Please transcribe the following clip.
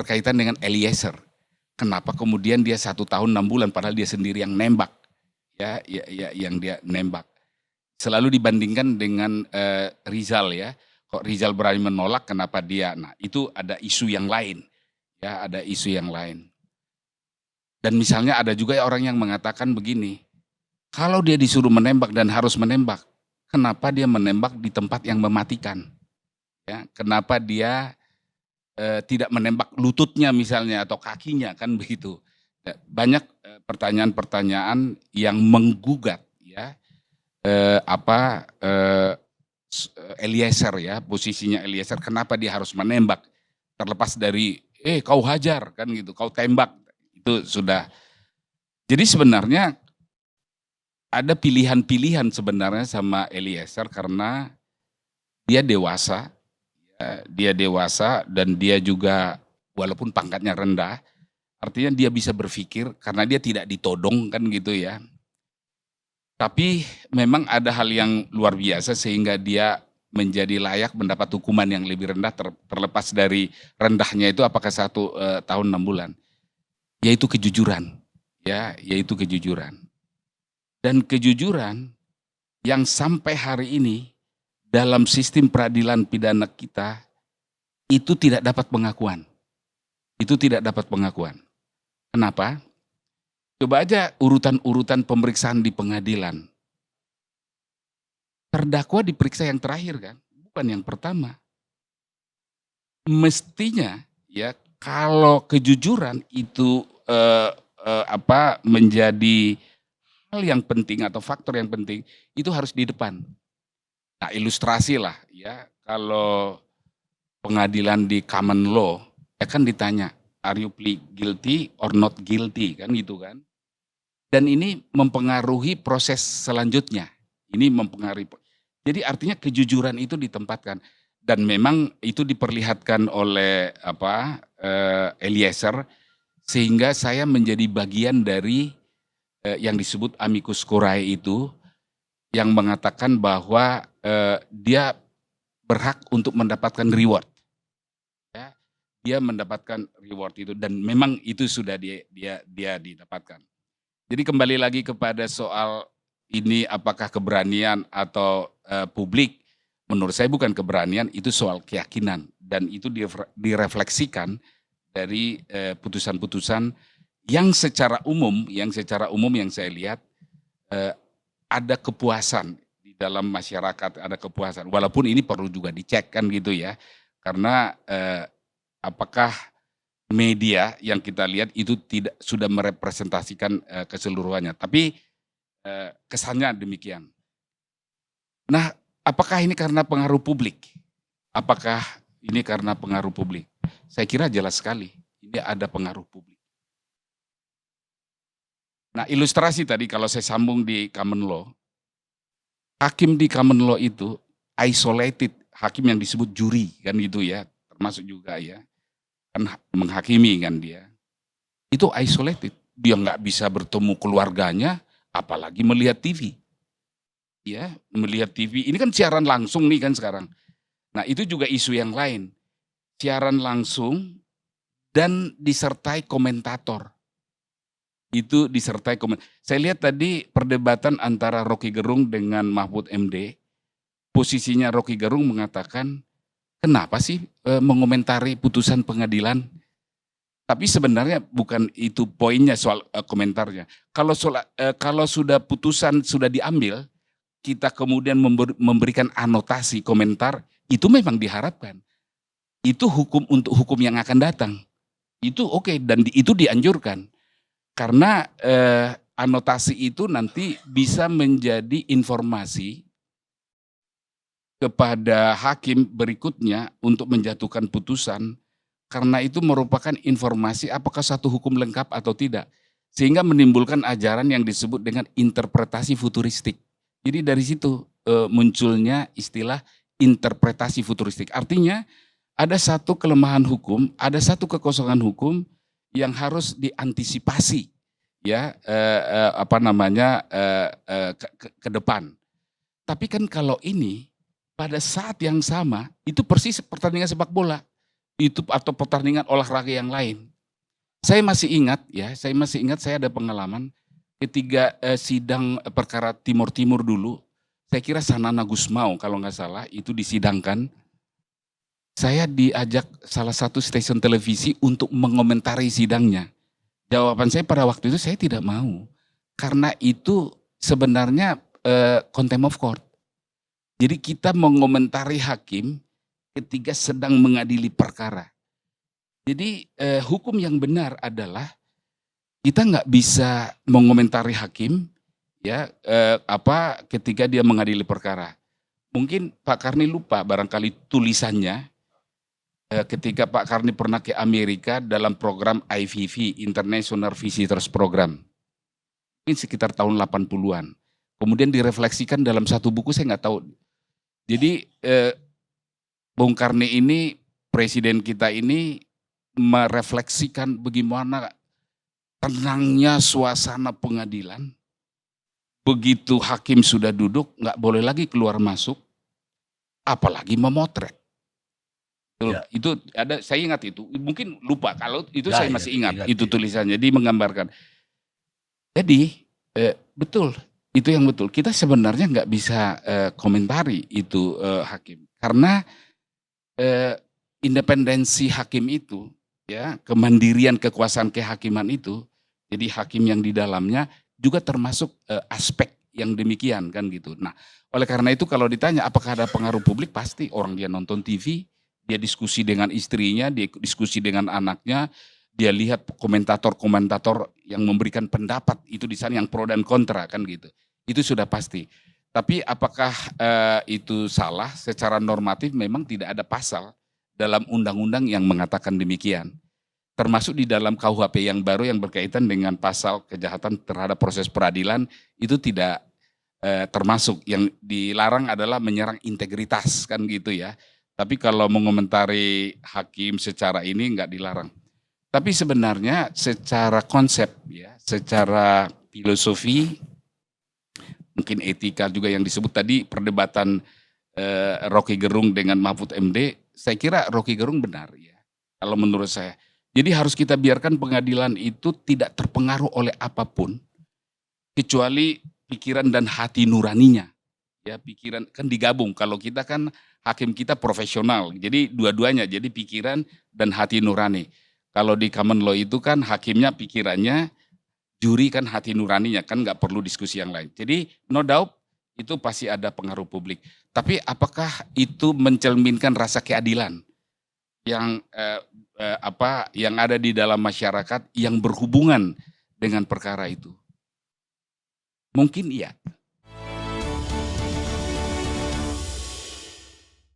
berkaitan dengan Eliezer. Kenapa kemudian dia 1 tahun 6 bulan padahal dia sendiri yang nembak, yang dia nembak. Selalu dibandingkan dengan Rizal ya. Kok Rizal berani menolak, kenapa dia? Nah itu ada isu yang lain, ya ada isu yang lain. Dan misalnya ada juga orang yang mengatakan begini, kalau dia disuruh menembak dan harus menembak, kenapa dia menembak di tempat yang mematikan? Ya, kenapa dia tidak menembak lututnya misalnya atau kakinya, kan begitu. Banyak pertanyaan-pertanyaan yang menggugat ya Eliezer ya, posisinya Eliezer, kenapa dia harus menembak? Terlepas dari kau hajar kan gitu, kau tembak, itu sudah. Jadi sebenarnya ada pilihan-pilihan sebenarnya sama Eliezer karena dia dewasa, dan dia juga walaupun pangkatnya rendah, artinya dia bisa berpikir karena dia tidak ditodong kan gitu ya. Tapi memang ada hal yang luar biasa sehingga dia menjadi layak mendapat hukuman yang lebih rendah terlepas dari rendahnya itu apakah 1 tahun 6 bulan, yaitu kejujuran, ya, yaitu kejujuran. Dan kejujuran yang sampai hari ini dalam sistem peradilan pidana kita itu tidak dapat pengakuan. Itu tidak dapat pengakuan. Kenapa? Coba aja urutan-urutan pemeriksaan di pengadilan. Terdakwa diperiksa yang terakhir kan, bukan yang pertama. Mestinya ya kalau kejujuran itu menjadi hal yang penting atau faktor yang penting, itu harus di depan. Nah ilustrasi lah ya, kalau pengadilan di common law, ya kan ditanya, are you plead guilty or not guilty, kan gitu kan. Dan ini mempengaruhi proses selanjutnya, ini mempengaruhi. Jadi artinya kejujuran itu ditempatkan. Dan memang itu diperlihatkan oleh Eliezer, sehingga saya menjadi bagian dari yang disebut amicus curiae itu, yang mengatakan bahwa dia berhak untuk mendapatkan reward. Ya, dia mendapatkan reward itu dan memang itu sudah dia didapatkan. Jadi kembali lagi kepada soal ini apakah keberanian atau publik, menurut saya bukan keberanian, itu soal keyakinan dan itu direfleksikan dari putusan-putusan yang secara umum yang saya lihat ada kepuasan di dalam masyarakat, ada kepuasan. Walaupun ini perlu juga dicek kan gitu ya, karena apakah media yang kita lihat itu tidak sudah merepresentasikan keseluruhannya, tapi kesannya demikian. Nah, apakah ini karena pengaruh publik? Apakah ini karena pengaruh publik? Saya kira jelas sekali, ini ada pengaruh publik. Nah ilustrasi tadi kalau saya sambung di common law, hakim di common law itu isolated, hakim yang disebut juri kan gitu ya, termasuk juga ya, kan menghakimi kan dia. Itu isolated, dia nggak bisa bertemu keluarganya, apalagi melihat TV. Ya, melihat TV, ini kan siaran langsung nih kan sekarang. Nah itu juga isu yang lain, siaran langsung dan disertai komentator. Itu disertai komentator. Saya lihat tadi perdebatan antara Rocky Gerung dengan Mahfud MD, posisinya Rocky Gerung mengatakan, kenapa sih mengomentari putusan pengadilan? Tapi sebenarnya bukan itu poinnya soal komentarnya. Kalau sudah putusan sudah diambil, kita kemudian memberikan anotasi komentar, itu memang diharapkan. Itu hukum untuk hukum yang akan datang. Itu oke, dan itu dianjurkan. Karena anotasi itu nanti bisa menjadi informasi kepada hakim berikutnya untuk menjatuhkan putusan, karena itu merupakan informasi apakah satu hukum lengkap atau tidak. Sehingga menimbulkan ajaran yang disebut dengan interpretasi futuristik. Jadi dari situ munculnya istilah interpretasi futuristik. Artinya ada satu kelemahan hukum, ada satu kekosongan hukum yang harus diantisipasi ya ke depan. Tapi kan kalau ini pada saat yang sama itu persis pertandingan sepak bola. itu atau pertandingan olahraga yang lain. Saya masih ingat ya, saya ada pengalaman ketika, sidang perkara Timur Timur dulu, saya kira Sanana Gusmao kalau nggak salah itu disidangkan, saya diajak salah satu stasiun televisi untuk mengomentari sidangnya. Jawaban saya pada waktu itu saya tidak mau, karena itu sebenarnya, contempt of court. Jadi kita mengomentari hakim ketika sedang mengadili perkara. Jadi, hukum yang benar adalah kita nggak bisa mengomentari hakim ya, ketika dia mengadili perkara. Mungkin Pak Karni lupa barangkali tulisannya, ketika Pak Karni pernah ke Amerika dalam program IVV, International Visitors Program. Mungkin sekitar tahun 80-an. Kemudian direfleksikan dalam satu buku, saya nggak tahu. Jadi, Bung Karni ini, presiden kita ini merefleksikan bagaimana tenangnya suasana pengadilan. Begitu hakim sudah duduk, nggak boleh lagi keluar masuk, apalagi memotret. Ya. Itu ada, saya ingat itu, mungkin lupa, kalau itu Ya, saya masih ya, ingat, ingat, itu ya. tulisannya, jadi menggambarkan. Jadi, betul, itu yang betul. Kita sebenarnya nggak bisa komentari itu hakim, karena independensi hakim itu, ya, kemandirian kekuasaan kehakiman itu, jadi hakim yang di dalamnya juga termasuk aspek yang demikian kan gitu. Nah, oleh karena itu kalau ditanya apakah ada pengaruh publik, pasti orang dia nonton TV, dia diskusi dengan istrinya, dia diskusi dengan anaknya, dia lihat komentator-komentator yang memberikan pendapat itu di sana yang pro dan kontra kan gitu. Itu sudah pasti. Tapi apakah itu salah? Secara normatif memang tidak ada pasal dalam undang-undang yang mengatakan demikian. Termasuk di dalam KUHP yang baru yang berkaitan dengan pasal kejahatan terhadap proses peradilan itu tidak termasuk. Yang dilarang adalah menyerang integritas kan gitu ya. Tapi kalau mengomentari hakim secara ini nggak dilarang. Tapi sebenarnya secara konsep ya, secara filosofi, mungkin etika juga yang disebut tadi perdebatan Rocky Gerung dengan Mahfud MD, saya kira Rocky Gerung benar ya, kalau menurut saya. Jadi harus kita biarkan pengadilan itu tidak terpengaruh oleh apapun, kecuali pikiran dan hati nuraninya. Ya, pikiran kan digabung, kalau kita kan hakim kita profesional, jadi dua-duanya, jadi pikiran dan hati nurani. Kalau di common law itu kan hakimnya pikirannya, juri kan hati nuraninya, kan nggak perlu diskusi yang lain. Jadi no doubt itu pasti ada pengaruh publik. Tapi apakah itu mencerminkan rasa keadilan yang yang ada di dalam masyarakat yang berhubungan dengan perkara itu? Mungkin iya.